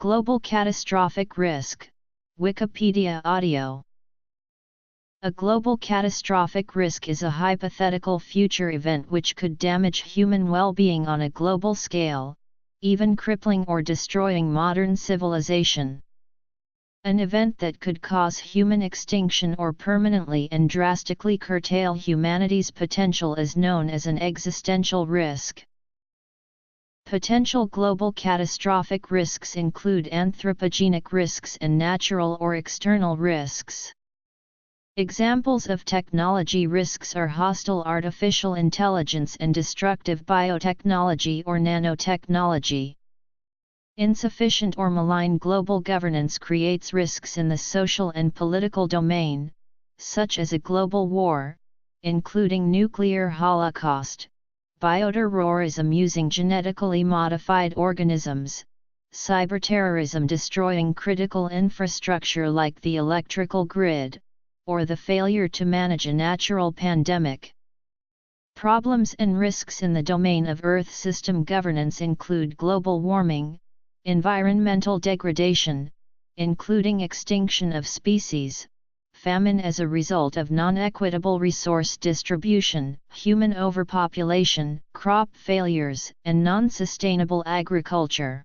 Global catastrophic risk. Wikipedia audio. A global catastrophic risk is a hypothetical future event which could damage human well-being on a global scale, even crippling or destroying modern civilization. An event that could cause human extinction or permanently and drastically curtail humanity's potential is known as an existential risk. Potential global catastrophic risks include anthropogenic risks and natural or external risks. Examples of technology risks are hostile artificial intelligence and destructive biotechnology or nanotechnology. Insufficient or malign global governance creates risks in the social and political domain, such as a global war, including nuclear holocaust, bioterrorism using genetically modified organisms, cyberterrorism destroying critical infrastructure like the electrical grid, or the failure to manage a natural pandemic. Problems and risks in the domain of Earth system governance include global warming, environmental degradation, including extinction of species, famine as a result of non-equitable resource distribution, human overpopulation, crop failures, and non-sustainable agriculture.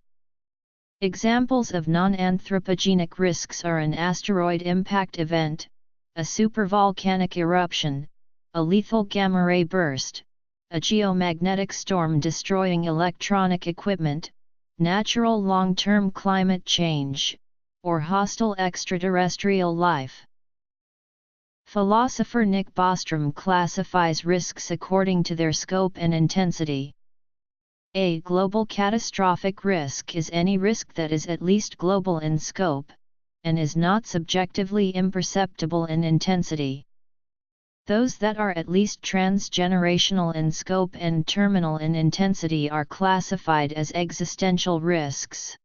Examples of non-anthropogenic risks are an asteroid impact event, a supervolcanic eruption, a lethal gamma-ray burst, a geomagnetic storm destroying electronic equipment, natural long-term climate change, or hostile extraterrestrial life. Philosopher Nick Bostrom classifies risks according to their scope and intensity. A global catastrophic risk is any risk that is at least global in scope, and is not subjectively imperceptible in intensity. Those that are at least transgenerational in scope and terminal in intensity are classified as existential risks.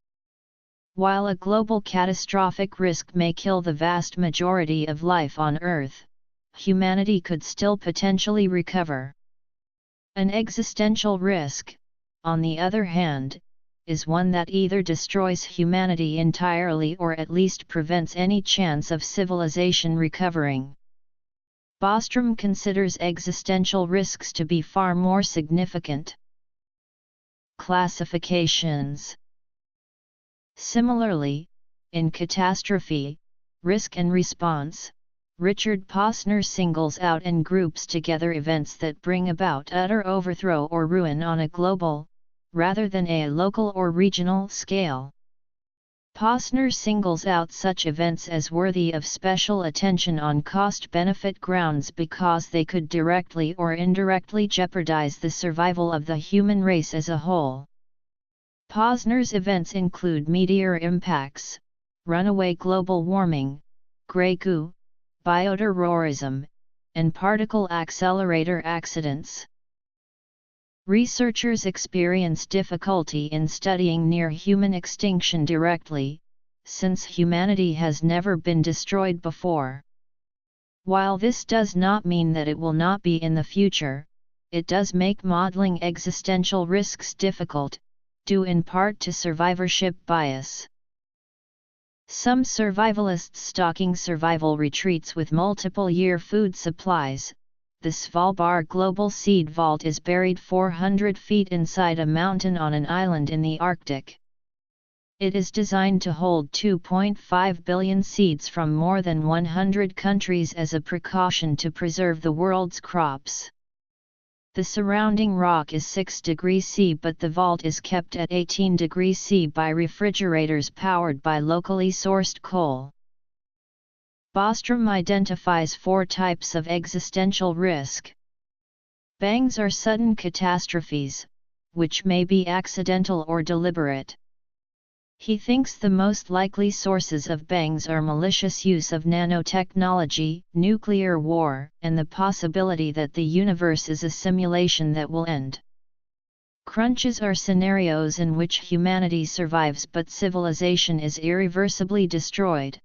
While a global catastrophic risk may kill the vast majority of life on Earth, humanity could still potentially recover. An existential risk, on the other hand, is one that either destroys humanity entirely or at least prevents any chance of civilization recovering. Bostrom considers existential risks to be far more significant. Classifications. Similarly, in Catastrophe, Risk and Response, Richard Posner singles out and groups together events that bring about utter overthrow or ruin on a global, rather than a local or regional scale. Posner singles out such events as worthy of special attention on cost-benefit grounds because they could directly or indirectly jeopardize the survival of the human race as a whole. Posner's events include meteor impacts, runaway global warming, grey goo, bioterrorism, and particle accelerator accidents. Researchers experience difficulty in studying near-human extinction directly, since humanity has never been destroyed before. While this does not mean that it will not be in the future, it does make modeling existential risks difficult, due in part to survivorship bias. Some survivalists stocking survival retreats with multiple-year food supplies. The Svalbard Global Seed Vault is buried 400 feet inside a mountain on an island in the Arctic. It is designed to hold 2.5 billion seeds from more than 100 countries as a precaution to preserve the world's crops. The surrounding rock is 6 degrees C, but the vault is kept at 18 degrees C by refrigerators powered by locally sourced coal. Bostrom identifies 4 types of existential risk. Bangs are sudden catastrophes, which may be accidental or deliberate. He thinks the most likely sources of bangs are malicious use of nanotechnology, nuclear war, and the possibility that the universe is a simulation that will end. Crunches are scenarios in which humanity survives but civilization is irreversibly destroyed.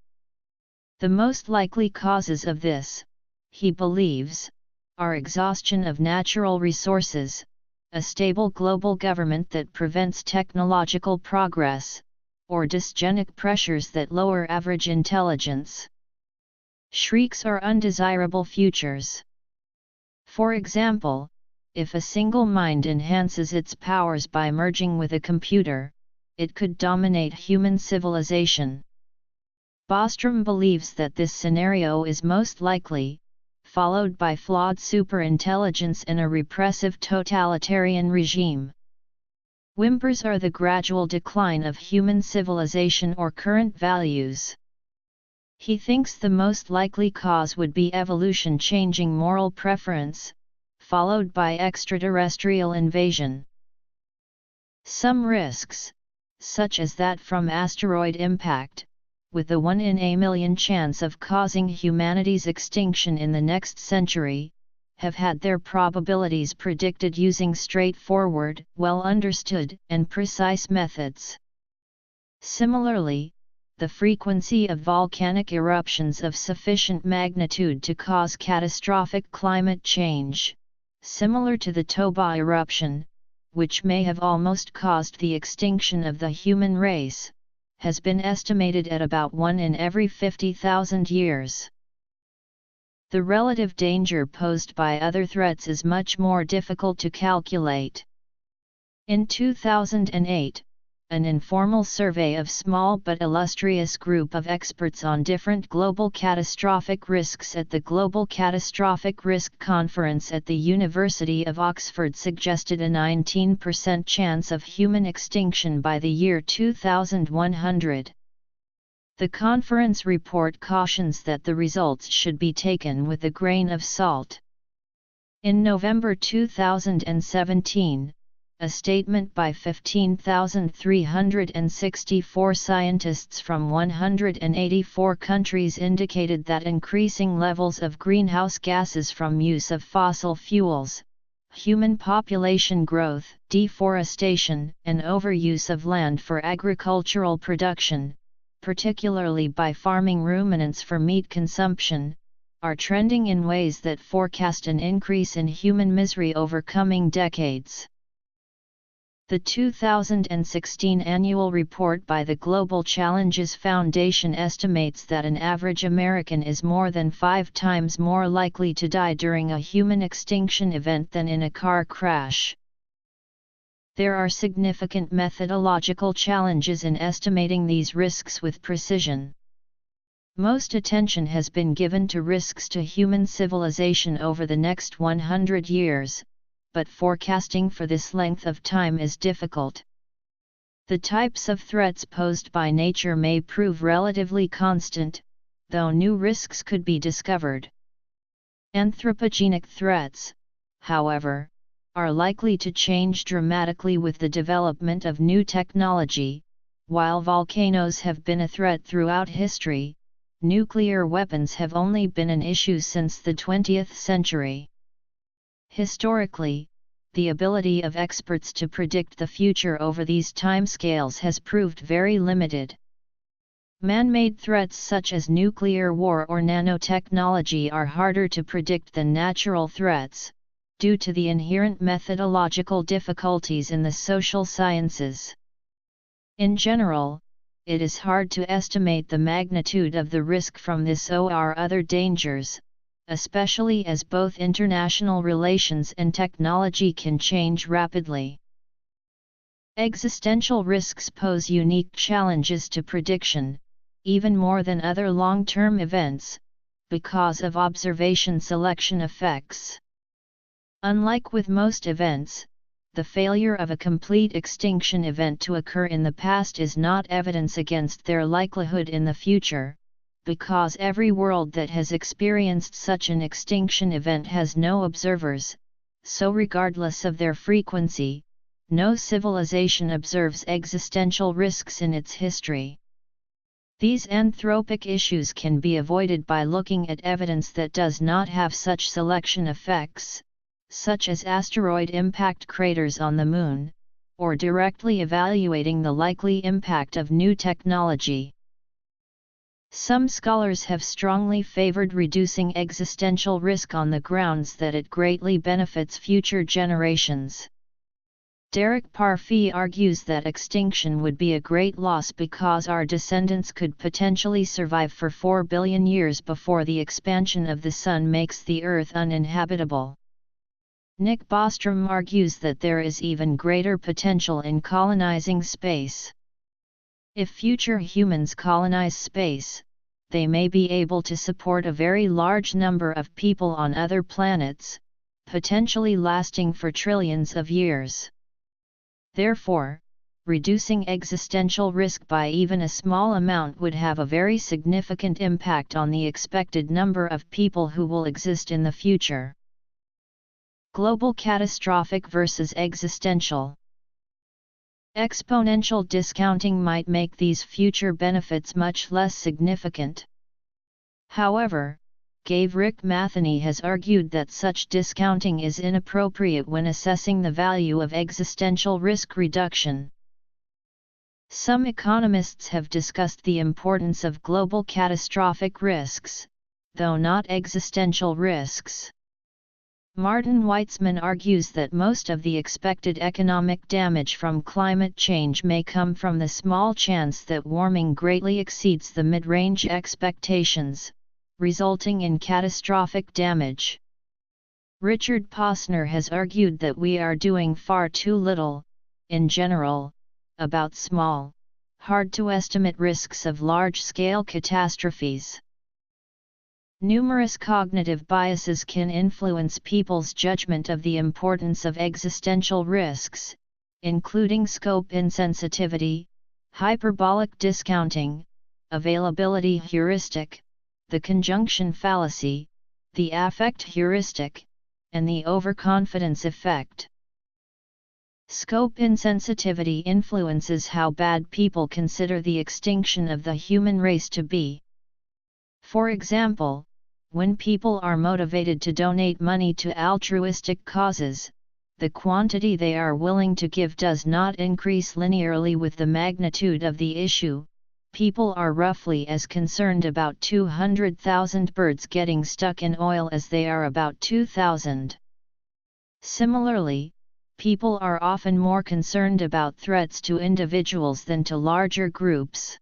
The most likely causes of this, he believes, are exhaustion of natural resources, a stable global government that prevents technological progress, or dysgenic pressures that lower average intelligence. Shrieks are undesirable futures. For example, if a single mind enhances its powers by merging with a computer, it could dominate human civilization. Bostrom believes that this scenario is most likely, followed by flawed superintelligence and a repressive totalitarian regime. Whimpers are the gradual decline of human civilization or current values. He thinks the most likely cause would be evolution changing moral preference, followed by extraterrestrial invasion. Some risks, such as that from asteroid impact, with a 1 in a million chance of causing humanity's extinction in the next century, have had their probabilities predicted using straightforward, well-understood, and precise methods. Similarly, the frequency of volcanic eruptions of sufficient magnitude to cause catastrophic climate change, similar to the Toba eruption, which may have almost caused the extinction of the human race, has been estimated at about 1 in every 50,000 years. The relative danger posed by other threats is much more difficult to calculate. In 2008, an informal survey of small but illustrious group of experts on different global catastrophic risks at the Global Catastrophic Risk Conference at the University of Oxford suggested a 19% chance of human extinction by the year 2100. The conference report cautions that the results should be taken with a grain of salt. In November 2017, a statement by 15,364 scientists from 184 countries indicated that increasing levels of greenhouse gases from use of fossil fuels, human population growth, deforestation, and overuse of land for agricultural production, particularly by farming ruminants for meat consumption, are trending in ways that forecast an increase in human misery over coming decades. The 2016 annual report by the Global Challenges Foundation estimates that an average American is more than 5 times more likely to die during a human extinction event than in a car crash. There are significant methodological challenges in estimating these risks with precision. Most attention has been given to risks to human civilization over the next 100 years, but forecasting for this length of time is difficult. The types of threats posed by nature may prove relatively constant, though new risks could be discovered. Anthropogenic threats, however, are likely to change dramatically with the development of new technology. While volcanoes have been a threat throughout history, nuclear weapons have only been an issue since the 20th century. Historically, the ability of experts to predict the future over these timescales has proved very limited. Man-made threats such as nuclear war or nanotechnology are harder to predict than natural threats, due to the inherent methodological difficulties in the social sciences. In general, it is hard to estimate the magnitude of the risk from this or other dangers, especially as both international relations and technology can change rapidly. Existential risks pose unique challenges to prediction, even more than other long-term events, because of observation selection effects. Unlike with most events, the failure of a complete extinction event to occur in the past is not evidence against their likelihood in the future, because every world that has experienced such an extinction event has no observers, so regardless of their frequency, no civilization observes existential risks in its history. These anthropic issues can be avoided by looking at evidence that does not have such selection effects, such as asteroid impact craters on the Moon, or directly evaluating the likely impact of new technology. Some scholars have strongly favored reducing existential risk on the grounds that it greatly benefits future generations. Derek Parfit argues that extinction would be a great loss because our descendants could potentially survive for 4 billion years before the expansion of the Sun makes the Earth uninhabitable. Nick Bostrom argues that there is even greater potential in colonizing space. If future humans colonize space, they may be able to support a very large number of people on other planets, potentially lasting for trillions of years. Therefore, reducing existential risk by even a small amount would have a very significant impact on the expected number of people who will exist in the future. Global catastrophic versus existential. Exponential discounting might make these future benefits much less significant. However, Rick Matheny has argued that such discounting is inappropriate when assessing the value of existential risk reduction. Some economists have discussed the importance of global catastrophic risks, though not existential risks. Martin Weitzman argues that most of the expected economic damage from climate change may come from the small chance that warming greatly exceeds the mid-range expectations, resulting in catastrophic damage. Richard Posner has argued that we are doing far too little, in general, about small, hard-to-estimate risks of large-scale catastrophes. Numerous cognitive biases can influence people's judgment of the importance of existential risks, including scope insensitivity, hyperbolic discounting, availability heuristic, the conjunction fallacy, the affect heuristic, and the overconfidence effect. Scope insensitivity influences how bad people consider the extinction of the human race to be. For example, when people are motivated to donate money to altruistic causes, the quantity they are willing to give does not increase linearly with the magnitude of the issue. People are roughly as concerned about 200,000 birds getting stuck in oil as they are about 2,000. Similarly, people are often more concerned about threats to individuals than to larger groups.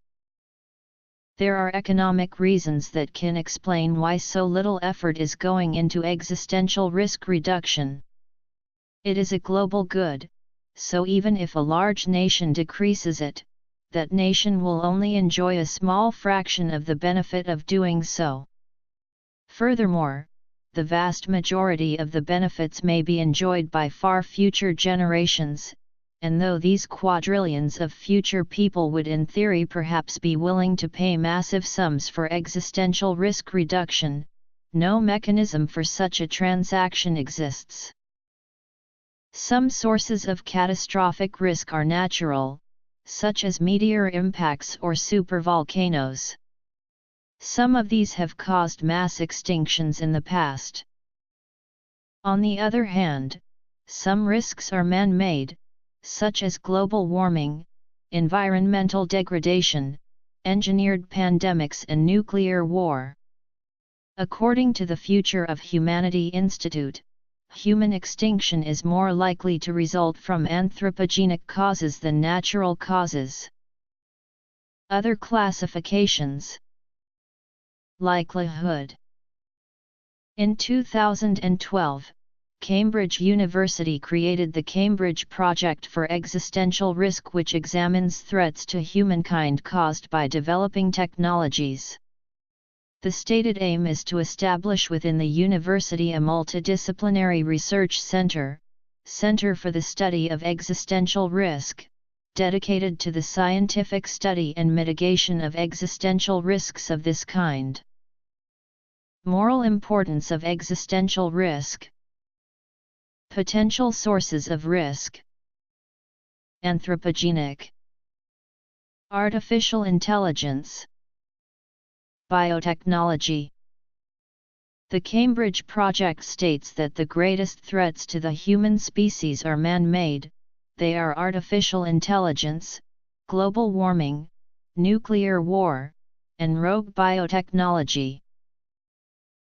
There are economic reasons that can explain why so little effort is going into existential risk reduction. It is a global good, so even if a large nation decreases it, that nation will only enjoy a small fraction of the benefit of doing so. Furthermore, the vast majority of the benefits may be enjoyed by far future generations, and though these quadrillions of future people would in theory perhaps be willing to pay massive sums for existential risk reduction, no mechanism for such a transaction exists. Some sources of catastrophic risk are natural, such as meteor impacts or supervolcanoes. Some of these have caused mass extinctions in the past. On the other hand, some risks are man-made, such as global warming, environmental degradation, engineered pandemics and nuclear war. According to the Future of Humanity Institute, human extinction is more likely to result from anthropogenic causes than natural causes. Other classifications. Likelihood. In 2012, Cambridge University created the Cambridge Project for Existential Risk, which examines threats to humankind caused by developing technologies. The stated aim is to establish within the university a multidisciplinary research center, Center for the Study of Existential Risk, dedicated to the scientific study and mitigation of existential risks of this kind. Moral importance of existential risk. Potential sources of risk. Anthropogenic. Artificial intelligence. Biotechnology. The Cambridge Project states that the greatest threats to the human species are man-made. They are artificial intelligence, global warming, nuclear war, and rogue biotechnology.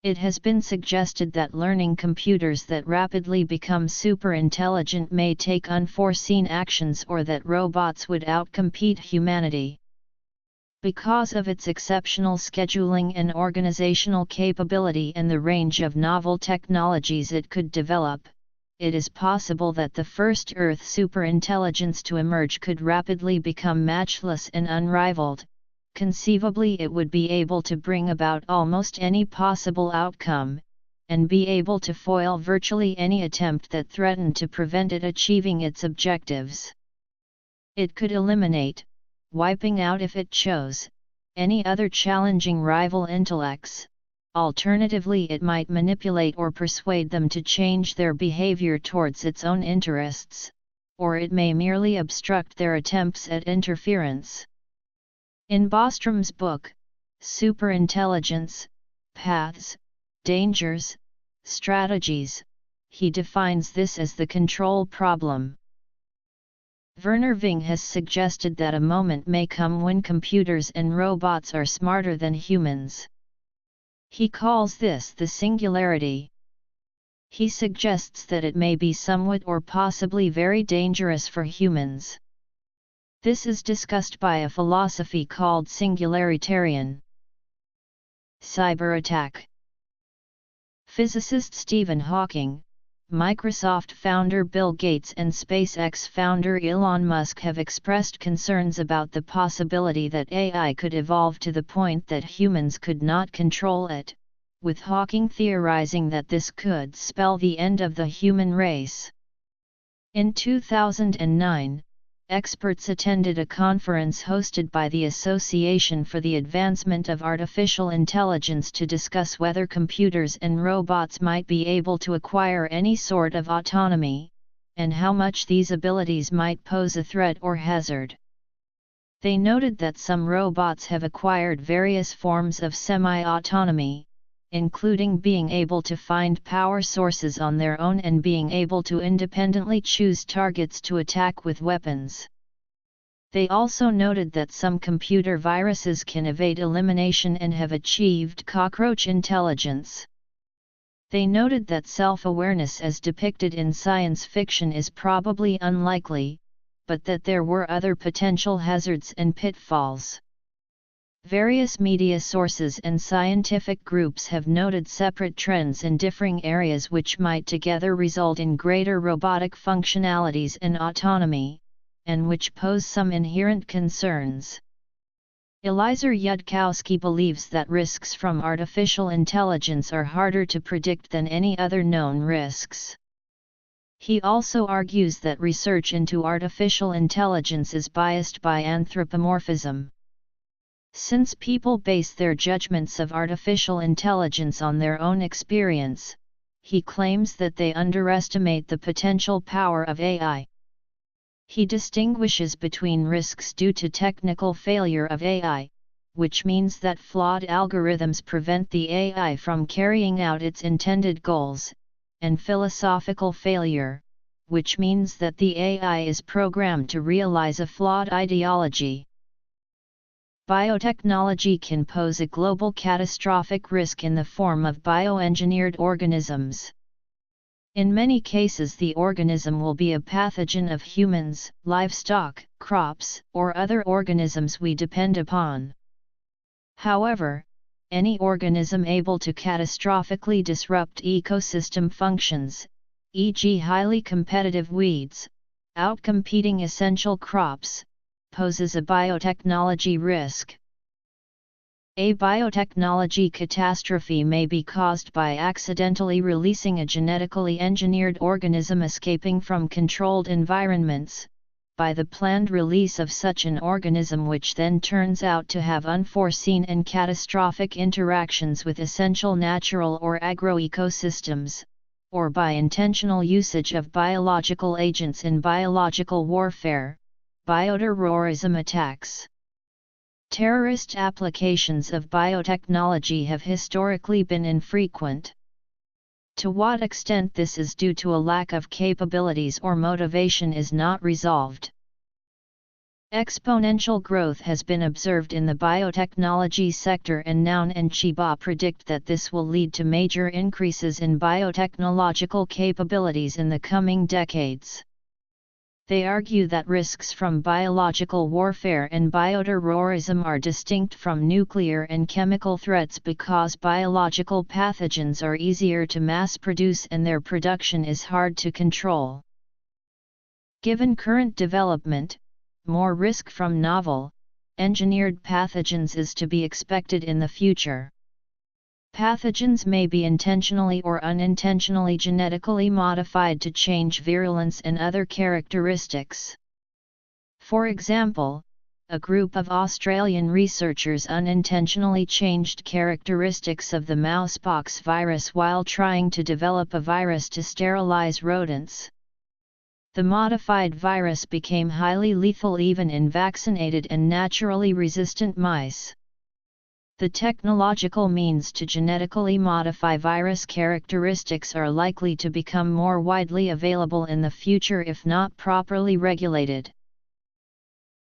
It has been suggested that learning computers that rapidly become super intelligent may take unforeseen actions, or that robots would outcompete humanity. Because of its exceptional scheduling and organizational capability and the range of novel technologies it could develop, it is possible that the first Earth superintelligence to emerge could rapidly become matchless and unrivaled. Conceivably, it would be able to bring about almost any possible outcome, and be able to foil virtually any attempt that threatened to prevent it achieving its objectives. It could eliminate, wiping out if it chose, any other challenging rival intellects. Alternatively, it might manipulate or persuade them to change their behavior towards its own interests, or it may merely obstruct their attempts at interference. In Bostrom's book, Superintelligence, Paths, Dangers, Strategies, he defines this as the control problem. Werner Ving has suggested that a moment may come when computers and robots are smarter than humans. He calls this the singularity. He suggests that it may be somewhat or possibly very dangerous for humans. This is discussed by a philosophy called singularitarian. Cyber attack. Physicist Stephen Hawking, Microsoft founder Bill Gates and SpaceX founder Elon Musk have expressed concerns about the possibility that AI could evolve to the point that humans could not control it, with Hawking theorizing that this could spell the end of the human race. In 2009, experts attended a conference hosted by the Association for the Advancement of Artificial Intelligence to discuss whether computers and robots might be able to acquire any sort of autonomy, and how much these abilities might pose a threat or hazard. They noted that some robots have acquired various forms of semi-autonomy, including being able to find power sources on their own and being able to independently choose targets to attack with weapons. They also noted that some computer viruses can evade elimination and have achieved cockroach intelligence. They noted that self-awareness as depicted in science fiction is probably unlikely, but that there were other potential hazards and pitfalls. Various media sources and scientific groups have noted separate trends in differing areas which might together result in greater robotic functionalities and autonomy, and which pose some inherent concerns. Eliezer Yudkowsky believes that risks from artificial intelligence are harder to predict than any other known risks. He also argues that research into artificial intelligence is biased by anthropomorphism. Since people base their judgments of artificial intelligence on their own experience, he claims that they underestimate the potential power of AI. He distinguishes between risks due to technical failure of AI, which means that flawed algorithms prevent the AI from carrying out its intended goals, and philosophical failure, which means that the AI is programmed to realize a flawed ideology. Biotechnology can pose a global catastrophic risk in the form of bioengineered organisms. In many cases, the organism will be a pathogen of humans, livestock, crops, or other organisms we depend upon. However, any organism able to catastrophically disrupt ecosystem functions, e.g., highly competitive weeds, outcompeting essential crops, poses a biotechnology risk. A biotechnology catastrophe may be caused by accidentally releasing a genetically engineered organism escaping from controlled environments, by the planned release of such an organism which then turns out to have unforeseen and catastrophic interactions with essential natural or agroecosystems, or by intentional usage of biological agents in biological warfare, bioterrorism attacks. Terrorist applications of biotechnology have historically been infrequent. To what extent this is due to a lack of capabilities or motivation is not resolved. Exponential growth has been observed in the biotechnology sector, and Noun and Chiba predict that this will lead to major increases in biotechnological capabilities in the coming decades. They argue that risks from biological warfare and bioterrorism are distinct from nuclear and chemical threats because biological pathogens are easier to mass produce and their production is hard to control. Given current development, more risk from novel, engineered pathogens is to be expected in the future. Pathogens may be intentionally or unintentionally genetically modified to change virulence and other characteristics. For example, a group of Australian researchers unintentionally changed characteristics of the mousepox virus while trying to develop a virus to sterilize rodents. The modified virus became highly lethal even in vaccinated and naturally resistant mice. The technological means to genetically modify virus characteristics are likely to become more widely available in the future if not properly regulated.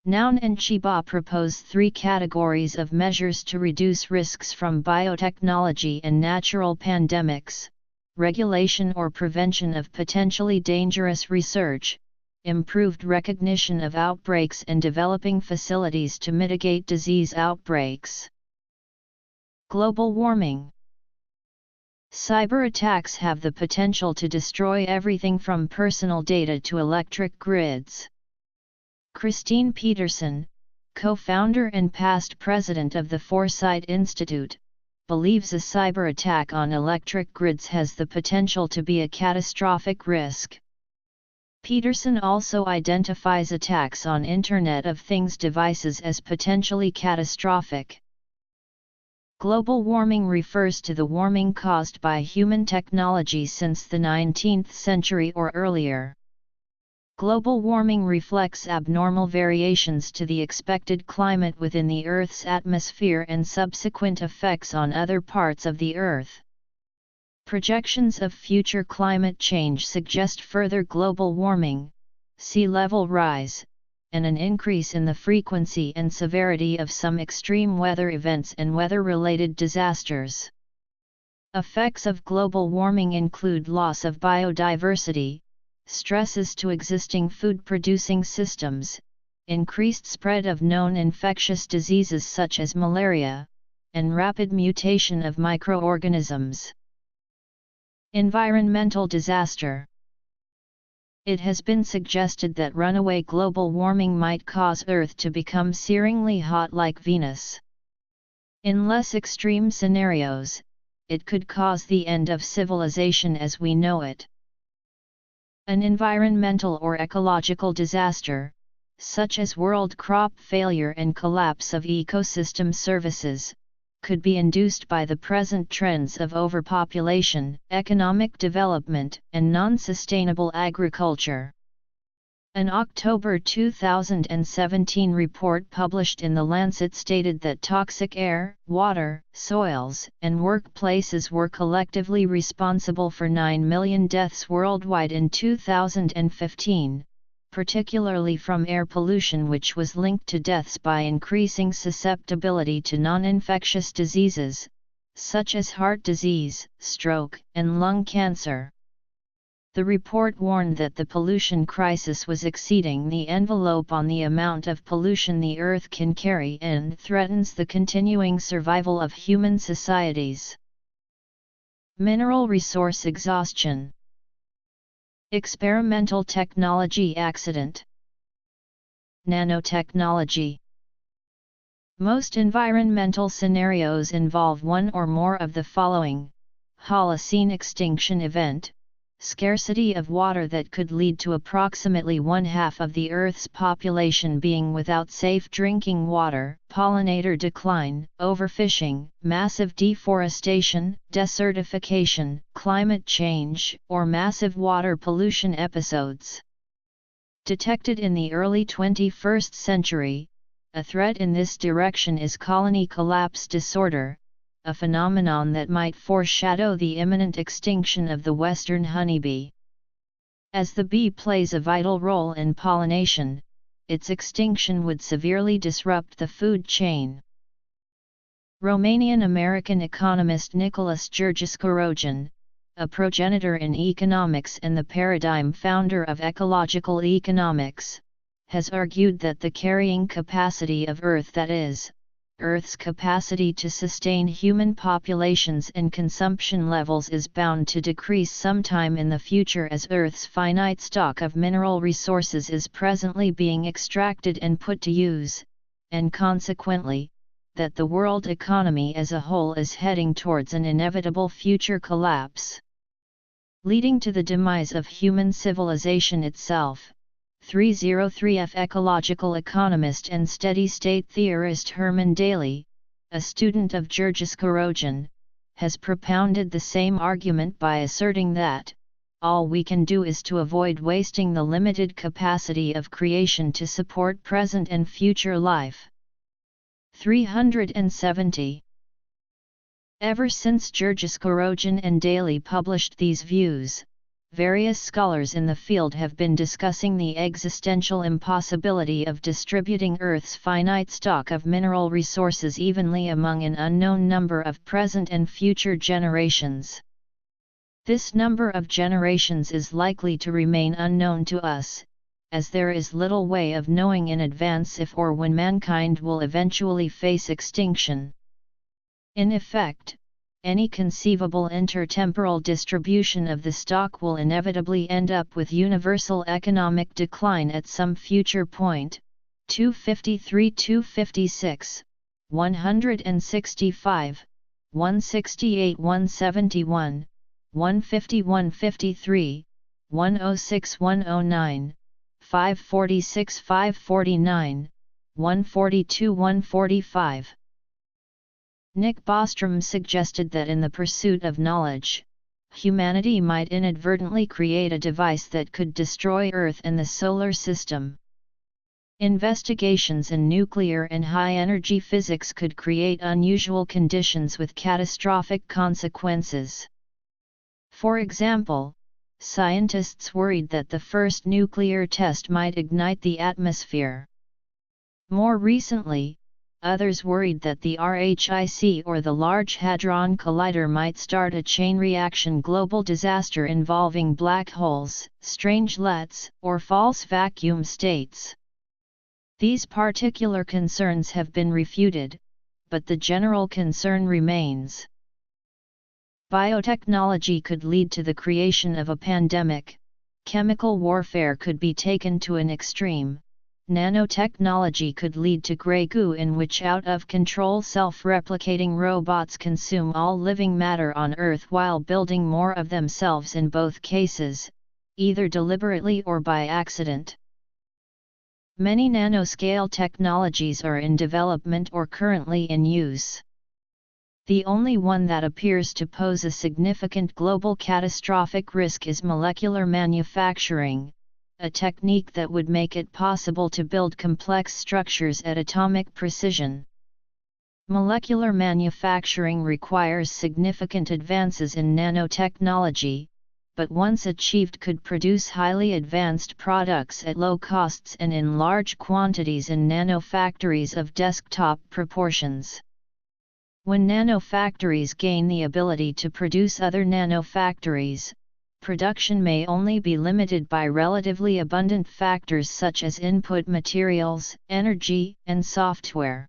Noun and Chiba propose 3 categories of measures to reduce risks from biotechnology and natural pandemics: regulation or prevention of potentially dangerous research, improved recognition of outbreaks, and developing facilities to mitigate disease outbreaks. Global warming. Cyber attacks have the potential to destroy everything from personal data to electric grids. Christine Peterson, co-founder and past president of the Foresight Institute, believes a cyber attack on electric grids has the potential to be a catastrophic risk. Peterson also identifies attacks on Internet of Things devices as potentially catastrophic. Global warming refers to the warming caused by human technology since the 19th century or earlier. Global warming reflects abnormal variations to the expected climate within the Earth's atmosphere and subsequent effects on other parts of the Earth. Projections of future climate change suggest further global warming, sea level rise, and an increase in the frequency and severity of some extreme weather events and weather-related disasters. Effects of global warming include loss of biodiversity, stresses to existing food-producing systems, increased spread of known infectious diseases such as malaria, and rapid mutation of microorganisms. Environmental disaster. It has been suggested that runaway global warming might cause Earth to become searingly hot like Venus. In less extreme scenarios, it could cause the end of civilization as we know it. An environmental or ecological disaster, such as world crop failure and collapse of ecosystem services, could be induced by the present trends of overpopulation, economic development, and non-sustainable agriculture. An October 2017 report published in The Lancet stated that toxic air, water, soils, and workplaces were collectively responsible for 9 million deaths worldwide in 2015. Particularly from air pollution, which was linked to deaths by increasing susceptibility to non-infectious diseases, such as heart disease, stroke, and lung cancer. The report warned that the pollution crisis was exceeding the envelope on the amount of pollution the Earth can carry and threatens the continuing survival of human societies. Mineral resource exhaustion. Experimental technology accident. Nanotechnology. Most environmental scenarios involve one or more of the following: Holocene extinction event, scarcity of water that could lead to approximately 1/2 of the Earth's population being without safe drinking water, pollinator decline, overfishing, massive deforestation, desertification, climate change, or massive water pollution episodes. Detected in the early 21st century, a threat in this direction is colony collapse disorder, a phenomenon that might foreshadow the imminent extinction of the western honeybee. As the bee plays a vital role in pollination, its extinction would severely disrupt the food chain. Romanian-American economist Nicholas Georgescu, a progenitor in economics and the paradigm founder of ecological economics, has argued that the carrying capacity of Earth, that is, Earth's capacity to sustain human populations and consumption levels, is bound to decrease sometime in the future as Earth's finite stock of mineral resources is presently being extracted and put to use, and consequently, that the world economy as a whole is heading towards an inevitable future collapse, leading to the demise of human civilization itself. 303F ecological economist and steady-state theorist Herman Daly, a student of Georgescu, has propounded the same argument by asserting that, all we can do is to avoid wasting the limited capacity of creation to support present and future life. 370. Ever since Georgescu and Daly published these views, various scholars in the field have been discussing the existential impossibility of distributing Earth's finite stock of mineral resources evenly among an unknown number of present and future generations. This number of generations is likely to remain unknown to us, as there is little way of knowing in advance if or when mankind will eventually face extinction. In effect, any conceivable intertemporal distribution of the stock will inevitably end up with universal economic decline at some future point. 253-256, 165, 168-171, 150-153, 106-109, 546-549, 142-145. Nick Bostrom suggested that in the pursuit of knowledge, humanity might inadvertently create a device that could destroy Earth and the solar system. Investigations in nuclear and high-energy physics could create unusual conditions with catastrophic consequences. For example, scientists worried that the first nuclear test might ignite the atmosphere. More recently, others worried that the RHIC or the Large Hadron Collider might start a chain reaction global disaster involving black holes, strangelets, or false vacuum states. These particular concerns have been refuted, but the general concern remains. Biotechnology could lead to the creation of a pandemic, chemical warfare could be taken to an extreme, nanotechnology could lead to grey goo in which out-of-control self-replicating robots consume all living matter on Earth while building more of themselves in both cases, either deliberately or by accident. Many nanoscale technologies are in development or currently in use. The only one that appears to pose a significant global catastrophic risk is molecular manufacturing, a technique that would make it possible to build complex structures at atomic precision. Molecular manufacturing requires significant advances in nanotechnology, but once achieved could produce highly advanced products at low costs and in large quantities in nanofactories of desktop proportions. When nanofactories gain the ability to produce other nanofactories, production may only be limited by relatively abundant factors such as input materials, energy, and software.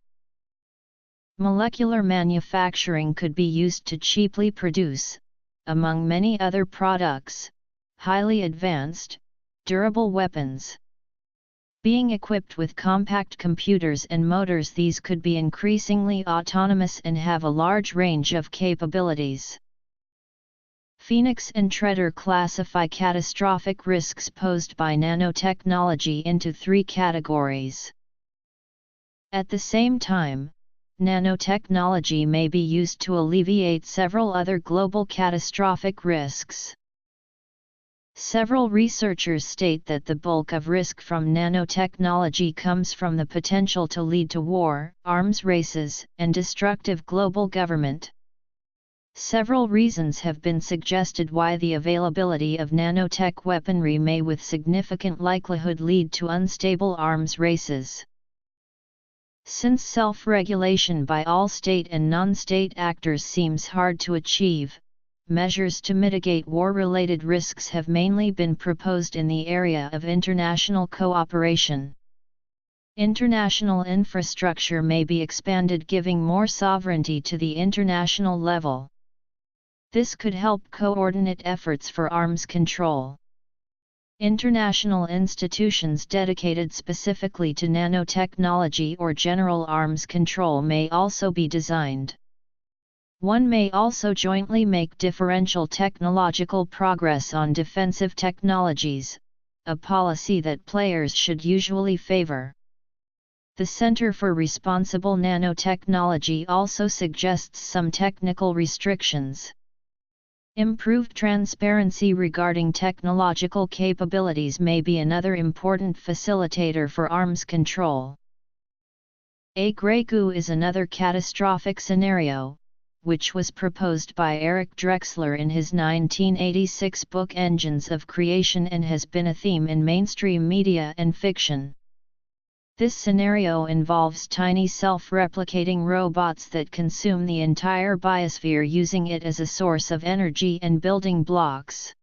Molecular manufacturing could be used to cheaply produce, among many other products, highly advanced, durable weapons. Being equipped with compact computers and motors, these could be increasingly autonomous and have a large range of capabilities. Phoenix and Treader classify catastrophic risks posed by nanotechnology into three categories. At the same time, nanotechnology may be used to alleviate several other global catastrophic risks. Several researchers state that the bulk of risk from nanotechnology comes from the potential to lead to war, arms races, and destructive global government. Several reasons have been suggested why the availability of nanotech weaponry may with significant likelihood lead to unstable arms races. Since self-regulation by all state and non-state actors seems hard to achieve, measures to mitigate war-related risks have mainly been proposed in the area of international cooperation. International infrastructure may be expanded, giving more sovereignty to the international level. This could help coordinate efforts for arms control. International institutions dedicated specifically to nanotechnology or general arms control may also be designed. One may also jointly make differential technological progress on defensive technologies, a policy that players should usually favor. The Center for Responsible Nanotechnology also suggests some technical restrictions. Improved transparency regarding technological capabilities may be another important facilitator for arms control. A gray goo is another catastrophic scenario, which was proposed by Eric Drexler in his 1986 book Engines of Creation and has been a theme in mainstream media and fiction. This scenario involves tiny self-replicating robots that consume the entire biosphere using it as a source of energy and building blocks.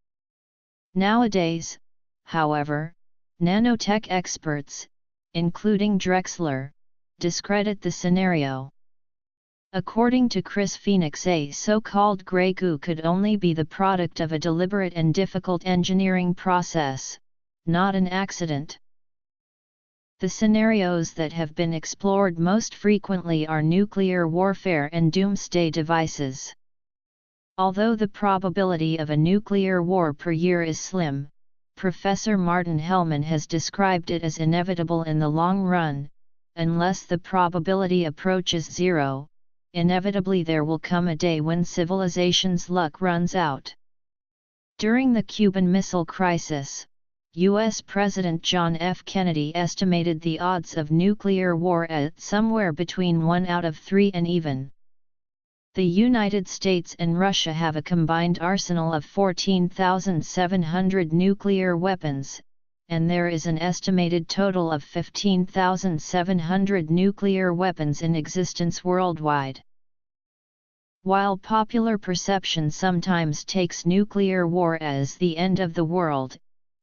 Nowadays, however, nanotech experts, including Drexler, discredit the scenario. According to Chris Phoenix, a so-called grey goo could only be the product of a deliberate and difficult engineering process, not an accident. The scenarios that have been explored most frequently are nuclear warfare and doomsday devices. Although the probability of a nuclear war per year is slim, Professor Martin Hellman has described it as inevitable in the long run. Unless the probability approaches zero, inevitably there will come a day when civilization's luck runs out. During the Cuban Missile Crisis, U.S. President John F. Kennedy estimated the odds of nuclear war at somewhere between 1 out of 3 and even. The United States and Russia have a combined arsenal of 14,700 nuclear weapons, and there is an estimated total of 15,700 nuclear weapons in existence worldwide. While popular perception sometimes takes nuclear war as the end of the world,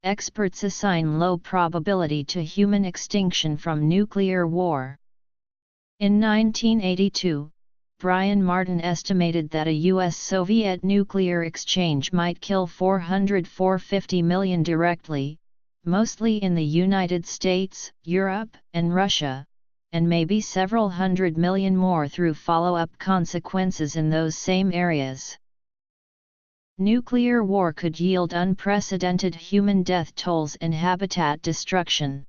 experts assign low probability to human extinction from nuclear war. In 1982, Brian Martin estimated that a U.S.-Soviet nuclear exchange might kill 450 million directly, mostly in the United States, Europe, and Russia, and maybe several hundred million more through follow-up consequences in those same areas. Nuclear war could yield unprecedented human death tolls and habitat destruction.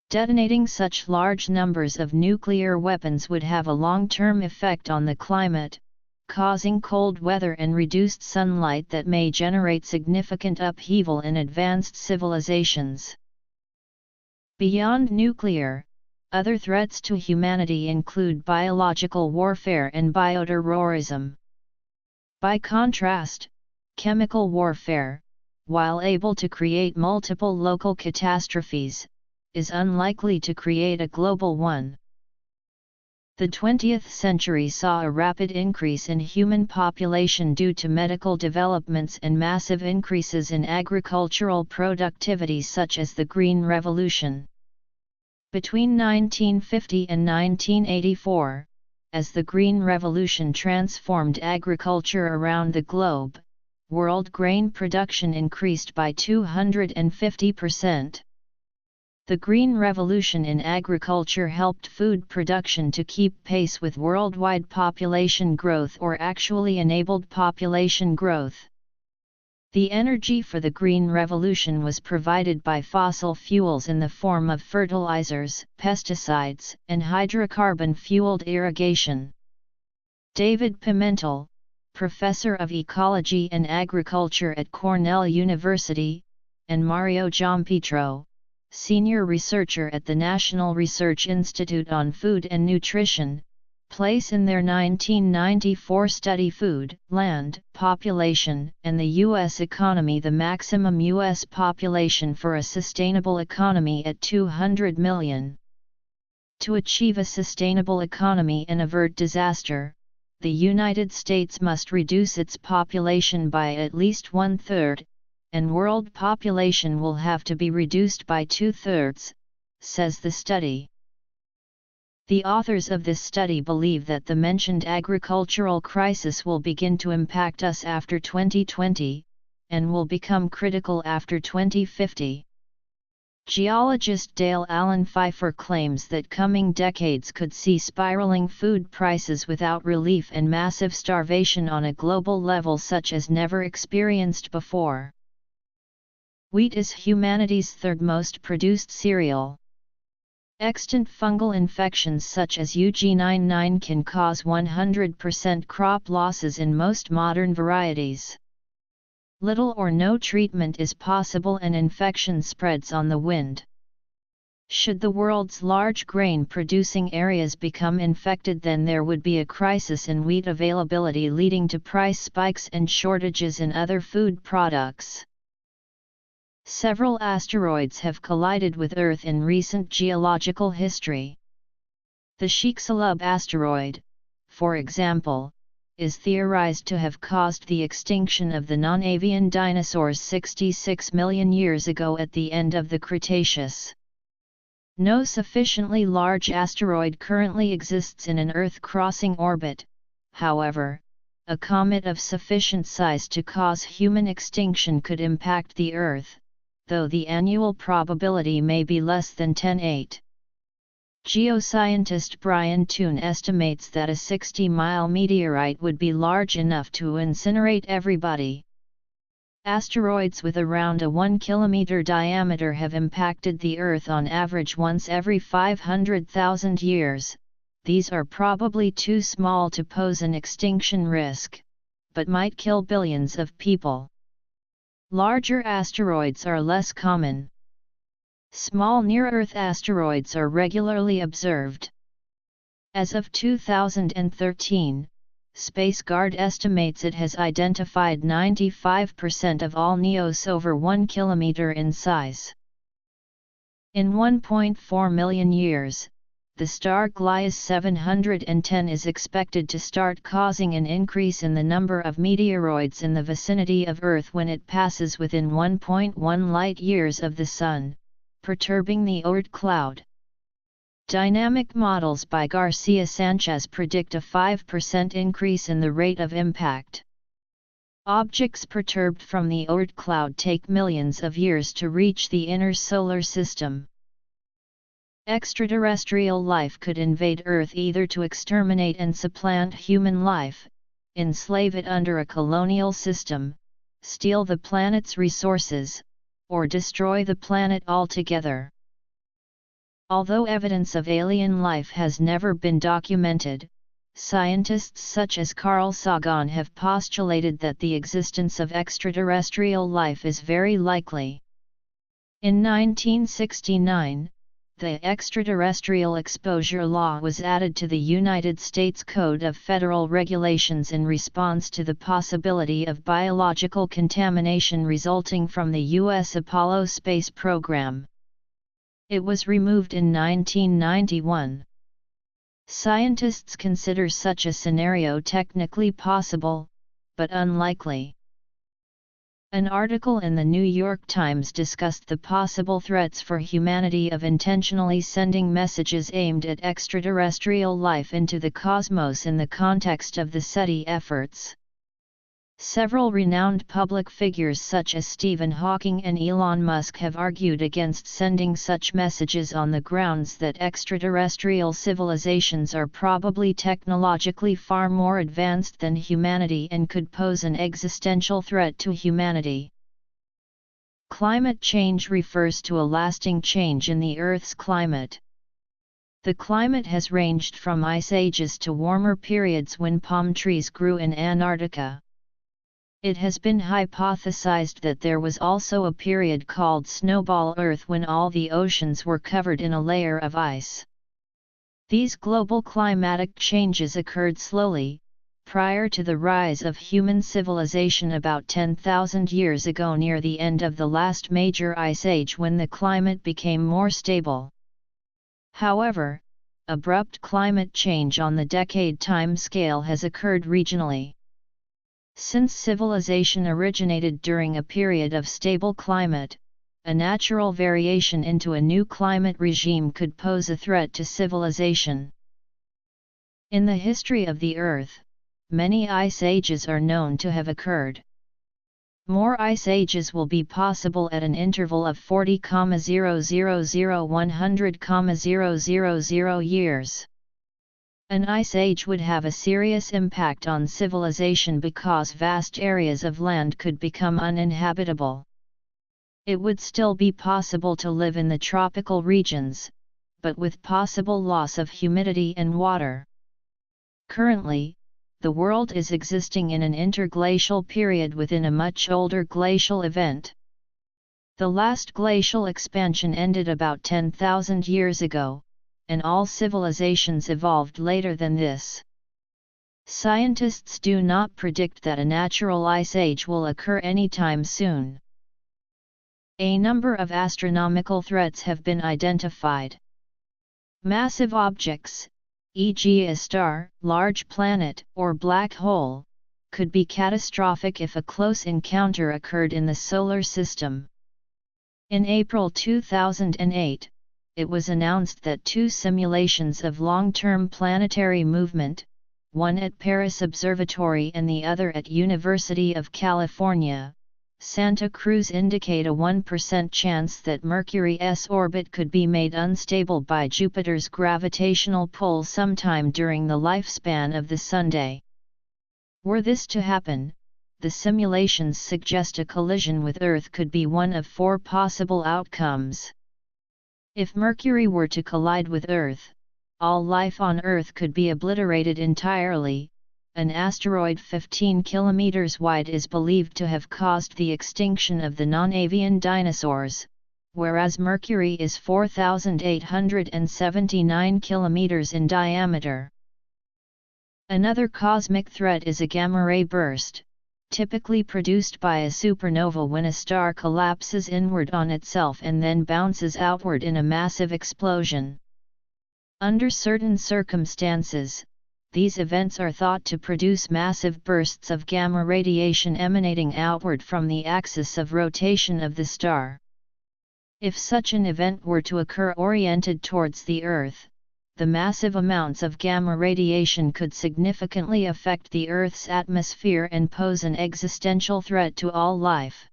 Detonating such large numbers of nuclear weapons would have a long-term effect on the climate, causing cold weather and reduced sunlight that may generate significant upheaval in advanced civilizations. Beyond nuclear, other threats to humanity include biological warfare and bioterrorism. By contrast, chemical warfare, while able to create multiple local catastrophes, is unlikely to create a global one. The 20th century saw a rapid increase in human population due to medical developments and massive increases in agricultural productivity such as the Green Revolution. Between 1950 and 1984, as the Green Revolution transformed agriculture around the globe, world grain production increased by 250%. The Green Revolution in agriculture helped food production to keep pace with worldwide population growth or actually enabled population growth. The energy for the Green Revolution was provided by fossil fuels in the form of fertilizers, pesticides, and hydrocarbon-fueled irrigation. David Pimentel, professor of ecology and agriculture at Cornell University, and Mario Giampietro, senior researcher at the National Research Institute on Food and Nutrition, place in their 1994 study Food, Land, Population, and the U.S. Economy the maximum U.S. population for a sustainable economy at 200 million. To achieve a sustainable economy and avert disaster, the United States must reduce its population by at least 1/3, and world population will have to be reduced by 2/3, says the study. The authors of this study believe that the mentioned agricultural crisis will begin to impact us after 2020, and will become critical after 2050. Geologist Dale Allen Pfeiffer claims that coming decades could see spiraling food prices without relief and massive starvation on a global level such as never experienced before. Wheat is humanity's third most produced cereal. Extant fungal infections such as UG99 can cause 100% crop losses in most modern varieties. Little or no treatment is possible and infection spreads on the wind. Should the world's large grain-producing areas become infected, then there would be a crisis in wheat availability leading to price spikes and shortages in other food products. Several asteroids have collided with Earth in recent geological history. The Chicxulub asteroid, for example, is theorized to have caused the extinction of the non-avian dinosaurs 66 million years ago at the end of the Cretaceous. No sufficiently large asteroid currently exists in an Earth-crossing orbit, however. A comet of sufficient size to cause human extinction could impact the Earth, though the annual probability may be less than 10/8. Geoscientist Brian Toon estimates that a 60-mile meteorite would be large enough to incinerate everybody. Asteroids with around a 1-kilometer diameter have impacted the Earth on average once every 500,000 years. These are probably too small to pose an extinction risk, but might kill billions of people. Larger asteroids are less common. Small near-Earth asteroids are regularly observed. As of 2013, SpaceGuard estimates it has identified 95% of all NEOs over 1 kilometer in size. In 1.4 million years, the star Gliese 710 is expected to start causing an increase in the number of meteoroids in the vicinity of Earth when it passes within 1.1 light-years of the Sun, perturbing the Oort cloud. Dynamic models by Garcia Sanchez predict a 5% increase in the rate of impact. Objects perturbed from the Oort cloud take millions of years to reach the inner solar system. Extraterrestrial life could invade Earth either to exterminate and supplant human life, enslave it under a colonial system, steal the planet's resources, or destroy the planet altogether. Although evidence of alien life has never been documented, scientists such as Carl Sagan have postulated that the existence of extraterrestrial life is very likely. In 1969, the Extraterrestrial Exposure Law was added to the United States Code of Federal Regulations in response to the possibility of biological contamination resulting from the U.S. Apollo space program. It was removed in 1991. Scientists consider such a scenario technically possible, but unlikely. An article in the New York Times discussed the possible threats for humanity of intentionally sending messages aimed at extraterrestrial life into the cosmos in the context of the SETI efforts. Several renowned public figures such as Stephen Hawking and Elon Musk have argued against sending such messages on the grounds that extraterrestrial civilizations are probably technologically far more advanced than humanity and could pose an existential threat to humanity. Climate change refers to a lasting change in the Earth's climate. The climate has ranged from ice ages to warmer periods when palm trees grew in Antarctica. It has been hypothesized that there was also a period called Snowball Earth when all the oceans were covered in a layer of ice. These global climatic changes occurred slowly, prior to the rise of human civilization about 10,000 years ago near the end of the last major ice age when the climate became more stable. However, abrupt climate change on the decade time scale has occurred regionally. Since civilization originated during a period of stable climate, a natural variation into a new climate regime could pose a threat to civilization. In the history of the Earth, many ice ages are known to have occurred. More ice ages will be possible at an interval of 40,000–100,000 years. An ice age would have a serious impact on civilization because vast areas of land could become uninhabitable. It would still be possible to live in the tropical regions, but with possible loss of humidity and water. Currently, the world is existing in an interglacial period within a much older glacial event. The last glacial expansion ended about 10,000 years ago, and all civilizations evolved later than this. Scientists do not predict that a natural ice age will occur anytime soon. A number of astronomical threats have been identified. Massive objects, e.g. a star, large planet, or black hole, could be catastrophic if a close encounter occurred in the solar system. In April 2008, it was announced that two simulations of long-term planetary movement, one at Paris Observatory and the other at University of California, Santa Cruz, indicate a 1% chance that Mercury's orbit could be made unstable by Jupiter's gravitational pull sometime during the lifespan of the Sunday. Were this to happen, the simulations suggest a collision with Earth could be one of four possible outcomes. If Mercury were to collide with Earth, all life on Earth could be obliterated entirely. An asteroid 15 kilometers wide is believed to have caused the extinction of the non-avian dinosaurs, whereas Mercury is 4,879 kilometers in diameter. Another cosmic threat is a gamma-ray burst, typically produced by a supernova when a star collapses inward on itself and then bounces outward in a massive explosion. Under certain circumstances, these events are thought to produce massive bursts of gamma radiation emanating outward from the axis of rotation of the star. If such an event were to occur oriented towards the Earth, the massive amounts of gamma radiation could significantly affect the Earth's atmosphere and pose an existential threat to all life.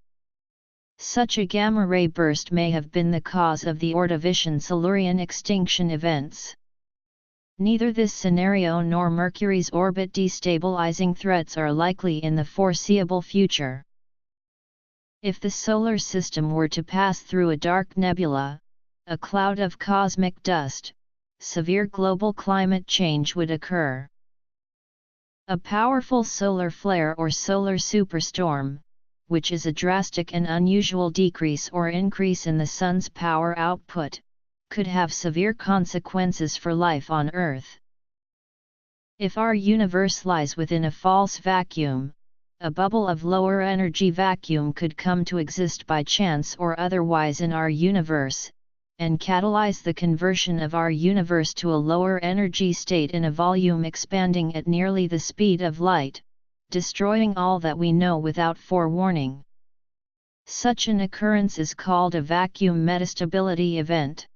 Such a gamma-ray burst may have been the cause of the Ordovician-Silurian extinction events. Neither this scenario nor Mercury's orbit destabilizing threats are likely in the foreseeable future. If the solar system were to pass through a dark nebula, a cloud of cosmic dust, severe global climate change would occur. A powerful solar flare or solar superstorm, which is a drastic and unusual decrease or increase in the Sun's power output, could have severe consequences for life on Earth. If our universe lies within a false vacuum, a bubble of lower energy vacuum could come to exist by chance or otherwise in our universe, and catalyze the conversion of our universe to a lower energy state in a volume expanding at nearly the speed of light, destroying all that we know without forewarning. Such an occurrence is called a vacuum metastability event.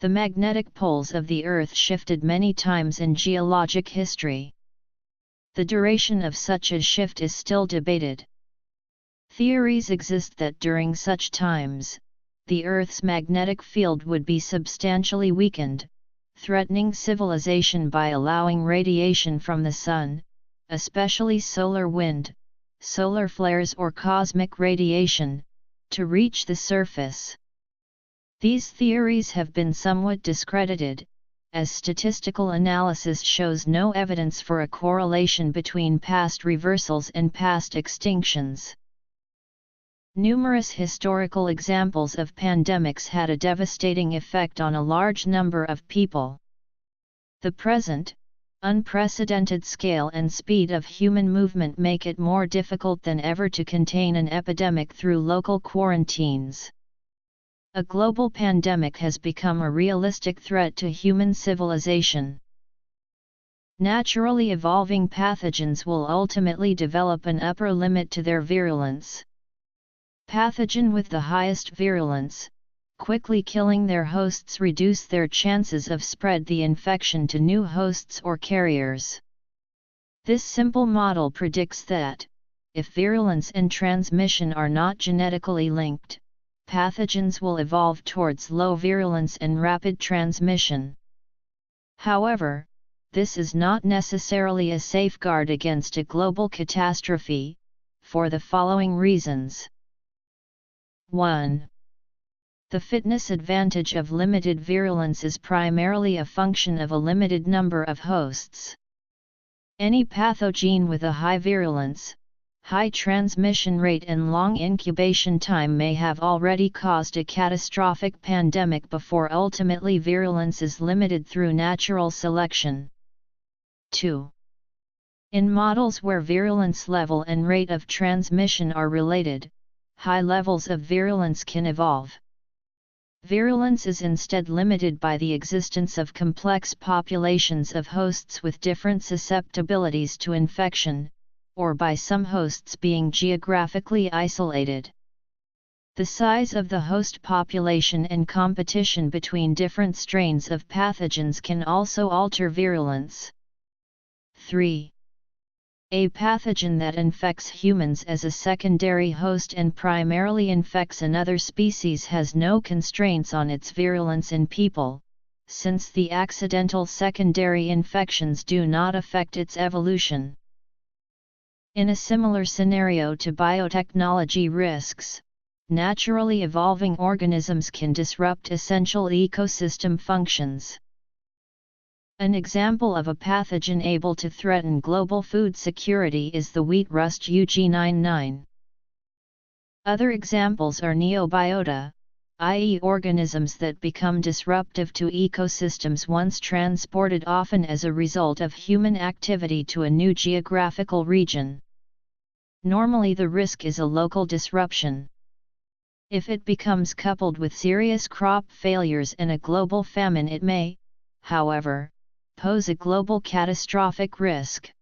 The magnetic poles of the Earth shifted many times in geologic history. The duration of such a shift is still debated. Theories exist that during such times, the Earth's magnetic field would be substantially weakened, threatening civilization by allowing radiation from the Sun, especially solar wind, solar flares or cosmic radiation, to reach the surface. These theories have been somewhat discredited, as statistical analysis shows no evidence for a correlation between past reversals and past extinctions. Numerous historical examples of pandemics had a devastating effect on a large number of people. The present, unprecedented scale and speed of human movement make it more difficult than ever to contain an epidemic through local quarantines. A global pandemic has become a realistic threat to human civilization. Naturally evolving pathogens will ultimately develop an upper limit to their virulence. Pathogen with the highest virulence, quickly killing their hosts, reduce their chances of spread the infection to new hosts or carriers. This simple model predicts that, if virulence and transmission are not genetically linked, pathogens will evolve towards low virulence and rapid transmission. However, this is not necessarily a safeguard against a global catastrophe, for the following reasons. 1. The fitness advantage of limited virulence is primarily a function of a limited number of hosts. Any pathogen with a high virulence, high transmission rate and long incubation time may have already caused a catastrophic pandemic before ultimately virulence is limited through natural selection. 2. In models where virulence level and rate of transmission are related, high levels of virulence can evolve. Virulence is instead limited by the existence of complex populations of hosts with different susceptibilities to infection, or by some hosts being geographically isolated. The size of the host population and competition between different strains of pathogens can also alter virulence. 3. A pathogen that infects humans as a secondary host and primarily infects another species has no constraints on its virulence in people, since the accidental secondary infections do not affect its evolution. In a similar scenario to biotechnology risks, naturally evolving organisms can disrupt essential ecosystem functions. An example of a pathogen able to threaten global food security is the wheat rust UG99. Other examples are neobiota, i.e. organisms that become disruptive to ecosystems once transported, often as a result of human activity to a new geographical region. Normally the risk is a local disruption. If it becomes coupled with serious crop failures and a global famine, it may, however, pose a global catastrophic risk.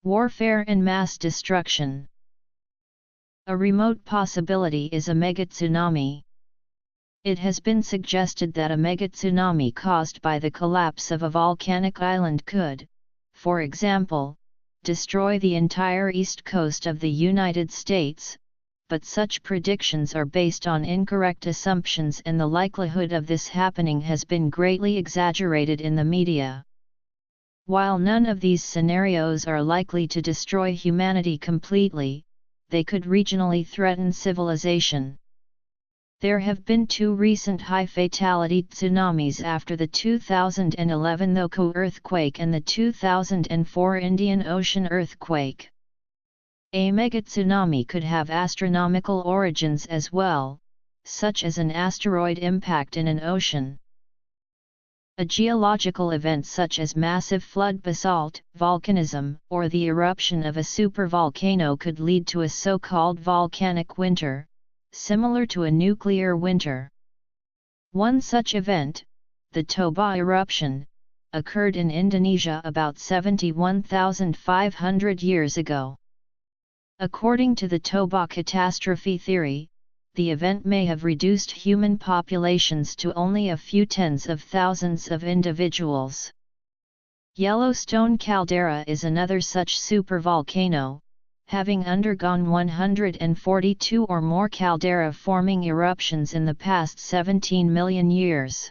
Warfare and mass destruction. A remote possibility is a megatsunami. It has been suggested that a megatsunami caused by the collapse of a volcanic island could, for example, destroy the entire east coast of the United States, but such predictions are based on incorrect assumptions and the likelihood of this happening has been greatly exaggerated in the media. While none of these scenarios are likely to destroy humanity completely, they could regionally threaten civilization. There have been two recent high-fatality tsunamis after the 2011 Thoku earthquake and the 2004 Indian Ocean earthquake. A megatsunami could have astronomical origins as well, such as an asteroid impact in an ocean. A geological event such as massive flood, basalt, volcanism, or the eruption of a supervolcano could lead to a so-called volcanic winter, similar to a nuclear winter. One such event, the Toba eruption, occurred in Indonesia about 71,500 years ago. According to the Toba catastrophe theory, the event may have reduced human populations to only a few tens of thousands of individuals. Yellowstone caldera is another such supervolcano, having undergone 142 or more caldera-forming eruptions in the past 17 million years.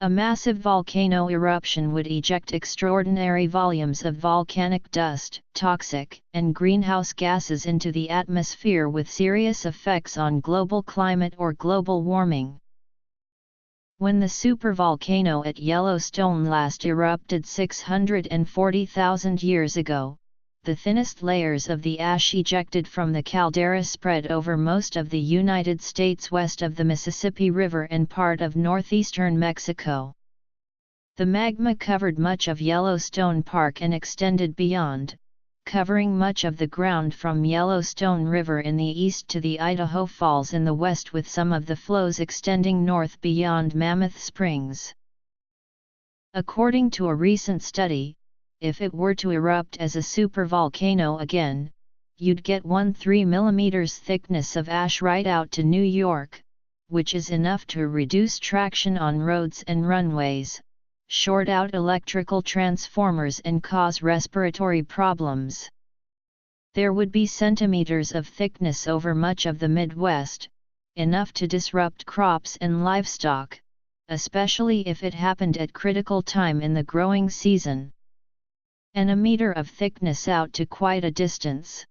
A massive volcano eruption would eject extraordinary volumes of volcanic dust, toxic, and greenhouse gases into the atmosphere with serious effects on global climate or global warming. When the supervolcano at Yellowstone last erupted 640,000 years ago, the thinnest layers of the ash ejected from the caldera spread over most of the United States west of the Mississippi River and part of northeastern Mexico. The magma covered much of Yellowstone Park and extended beyond, covering much of the ground from Yellowstone River in the east to the Idaho Falls in the west, with some of the flows extending north beyond Mammoth Springs. According to a recent study, if it were to erupt as a supervolcano again, you'd get 1-3 mm thickness of ash right out to New York, which is enough to reduce traction on roads and runways, short out electrical transformers and cause respiratory problems. There would be centimeters of thickness over much of the Midwest, enough to disrupt crops and livestock, especially if it happened at critical time in the growing season. And a meter of thickness out to quite a distance.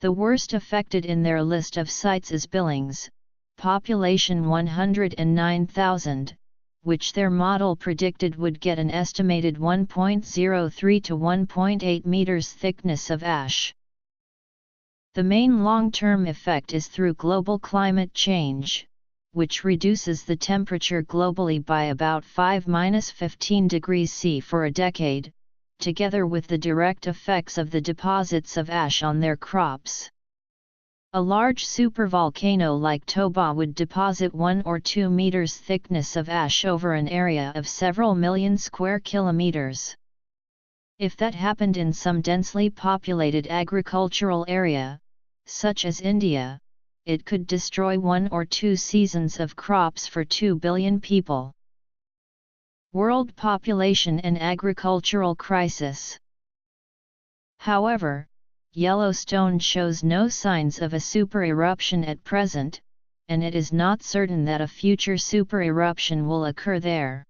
The worst affected in their list of sites is Billings, population 109,000, which their model predicted would get an estimated 1.03 to 1.8 meters thickness of ash. The main long-term effect is through global climate change, which reduces the temperature globally by about 5–15 degrees C for a decade, together with the direct effects of the deposits of ash on their crops. A large supervolcano like Toba would deposit 1 or 2 meters thickness of ash over an area of several million square kilometers. If that happened in some densely populated agricultural area, such as India, it could destroy 1 or 2 seasons of crops for 2 billion people. World population and agricultural crisis. However, Yellowstone shows no signs of a supereruption at present, and it is not certain that a future supereruption will occur there.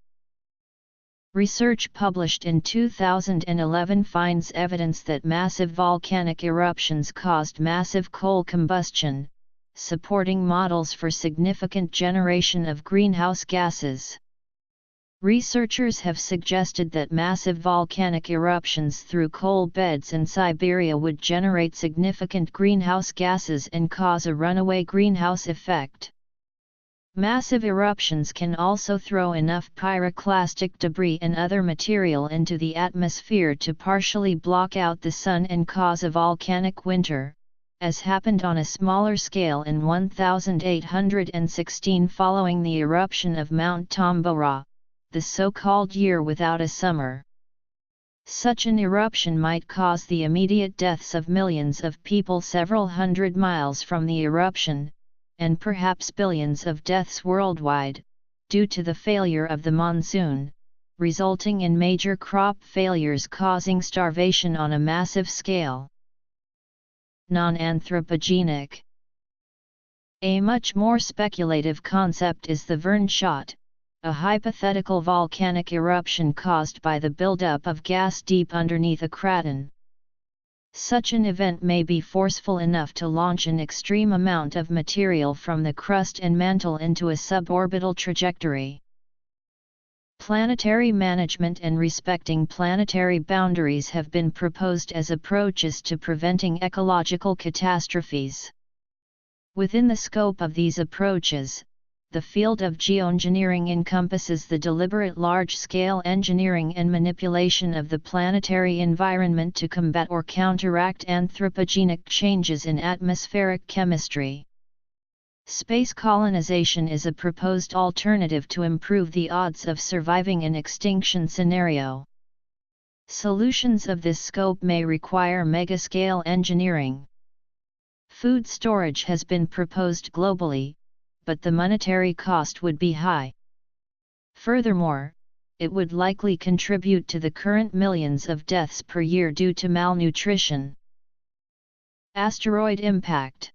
Research published in 2011 finds evidence that massive volcanic eruptions caused massive coal combustion, supporting models for significant generation of greenhouse gases. Researchers have suggested that massive volcanic eruptions through coal beds in Siberia would generate significant greenhouse gases and cause a runaway greenhouse effect. Massive eruptions can also throw enough pyroclastic debris and other material into the atmosphere to partially block out the sun and cause a volcanic winter, as happened on a smaller scale in 1816 following the eruption of Mount Tambora, the so-called year without a summer. Such an eruption might cause the immediate deaths of millions of people several hundred miles from the eruption, and perhaps billions of deaths worldwide, due to the failure of the monsoon, resulting in major crop failures causing starvation on a massive scale. Non-anthropogenic. A much more speculative concept is the Verne shot, a hypothetical volcanic eruption caused by the buildup of gas deep underneath a craton. Such an event may be forceful enough to launch an extreme amount of material from the crust and mantle into a suborbital trajectory. Planetary management and respecting planetary boundaries have been proposed as approaches to preventing ecological catastrophes. Within the scope of these approaches, the field of geoengineering encompasses the deliberate large-scale engineering and manipulation of the planetary environment to combat or counteract anthropogenic changes in atmospheric chemistry. Space colonization is a proposed alternative to improve the odds of surviving an extinction scenario. Solutions of this scope may require megascale engineering. Food storage has been proposed globally, but the monetary cost would be high. Furthermore, it would likely contribute to the current millions of deaths per year due to malnutrition. Asteroid impact.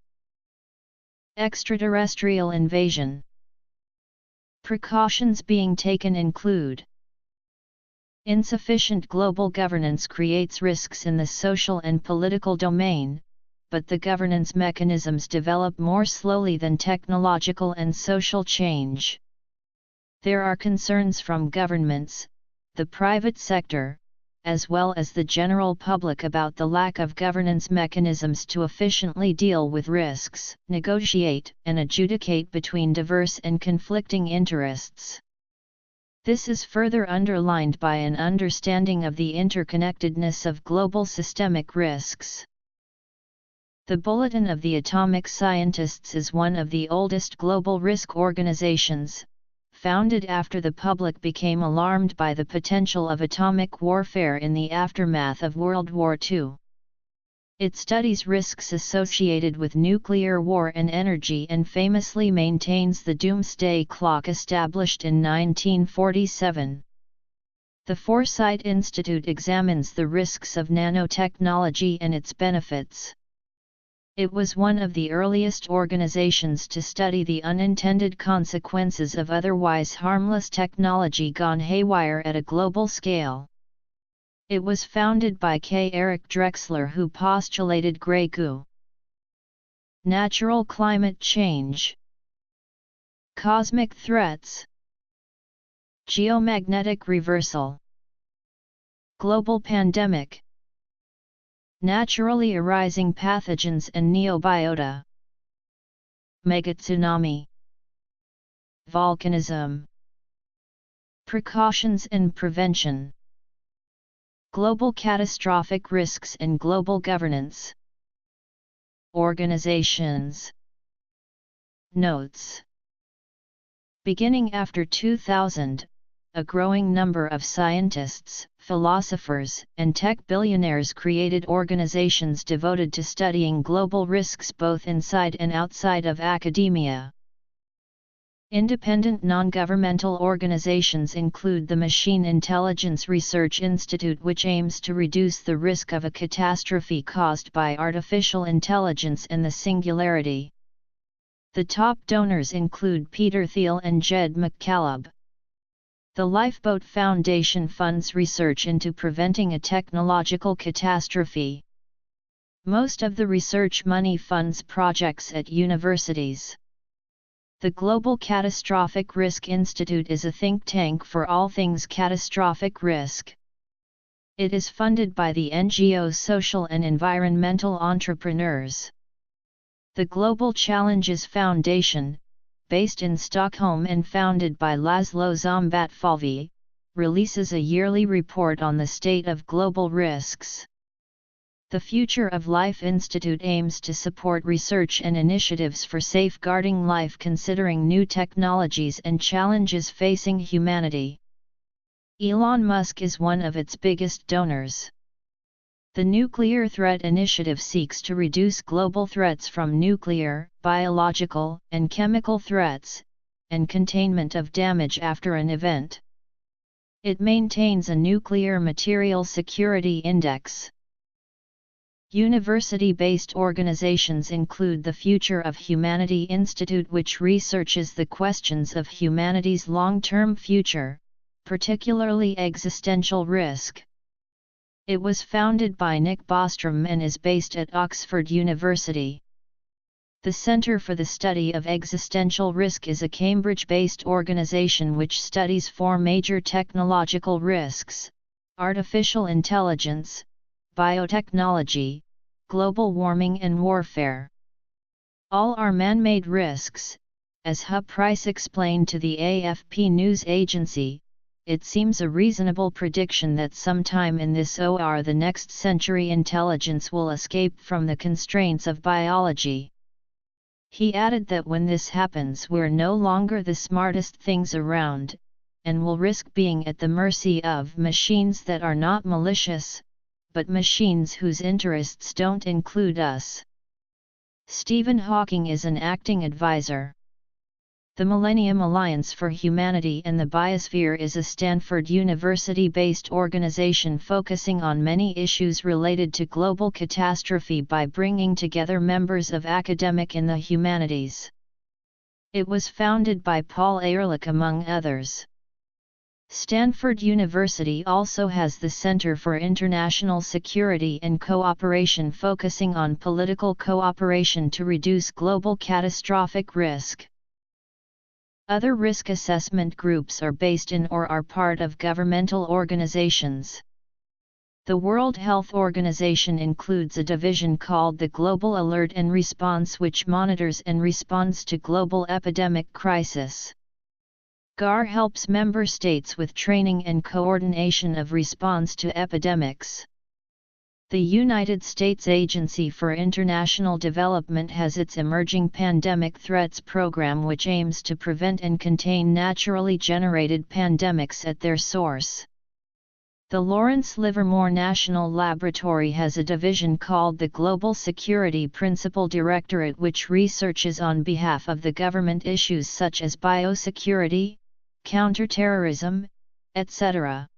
Extraterrestrial invasion. Precautions being taken include: insufficient global governance creates risks in the social and political domain, but the governance mechanisms develop more slowly than technological and social change. There are concerns from governments, the private sector, as well as the general public about the lack of governance mechanisms to efficiently deal with risks, negotiate and adjudicate between diverse and conflicting interests. This is further underlined by an understanding of the interconnectedness of global systemic risks. The Bulletin of the Atomic Scientists is one of the oldest global risk organizations, founded after the public became alarmed by the potential of atomic warfare in the aftermath of World War II. It studies risks associated with nuclear war and energy and famously maintains the doomsday clock established in 1947. The Foresight Institute examines the risks of nanotechnology and its benefits. It was one of the earliest organizations to study the unintended consequences of otherwise harmless technology gone haywire at a global scale. It was founded by K. Eric Drexler, who postulated grey goo. Natural climate change, cosmic threats, geomagnetic reversal, global pandemic, naturally arising pathogens and neobiota, megatsunami, volcanism, precautions and prevention, global catastrophic risks and global governance. Organizations. Notes. Beginning after 2000, a growing number of scientists, philosophers, and tech billionaires created organizations devoted to studying global risks both inside and outside of academia. Independent non-governmental organizations include the Machine Intelligence Research Institute, which aims to reduce the risk of a catastrophe caused by artificial intelligence and the singularity. The top donors include Peter Thiel and Jed McCaleb. The Lifeboat Foundation funds research into preventing a technological catastrophe. Most of the research money funds projects at universities. The Global Catastrophic Risk Institute is a think tank for all things catastrophic risk. It is funded by the NGO Social and Environmental Entrepreneurs. The Global Challenges Foundation, based in Stockholm and founded by Laszlo Szombatfalvi, releases a yearly report on the state of global risks. The Future of Life Institute aims to support research and initiatives for safeguarding life considering new technologies and challenges facing humanity. Elon Musk is one of its biggest donors. The Nuclear Threat Initiative seeks to reduce global threats from nuclear, biological, and chemical threats, and containment of damage after an event. It maintains a Nuclear Material Security Index. University-based organizations include the Future of Humanity Institute, which researches the questions of humanity's long-term future, particularly existential risk. It was founded by Nick Bostrom and is based at Oxford University. The Centre for the Study of Existential Risk is a Cambridge-based organization which studies four major technological risks: artificial intelligence, biotechnology, global warming and warfare. All are man-made risks. As Hub Price explained to the AFP news agency, it seems a reasonable prediction that sometime in this or the next century intelligence will escape from the constraints of biology. He added that when this happens, we're no longer the smartest things around, and will risk being at the mercy of machines that are not malicious, but machines whose interests don't include us. Stephen Hawking is an acting advisor. The Millennium Alliance for Humanity and the Biosphere is a Stanford University-based organization focusing on many issues related to global catastrophe by bringing together members of academic and the humanities. It was founded by Paul Ehrlich among others. Stanford University also has the Center for International Security and Cooperation, focusing on political cooperation to reduce global catastrophic risk. Other risk assessment groups are based in or are part of governmental organizations. The World Health Organization includes a division called the Global Alert and Response, which monitors and responds to global epidemic crisis. GAR helps member states with training and coordination of response to epidemics. The United States Agency for International Development has its Emerging Pandemic Threats Program, which aims to prevent and contain naturally generated pandemics at their source. The Lawrence Livermore National Laboratory has a division called the Global Security Principal Directorate, which researches on behalf of the government issues such as biosecurity, counterterrorism, etc.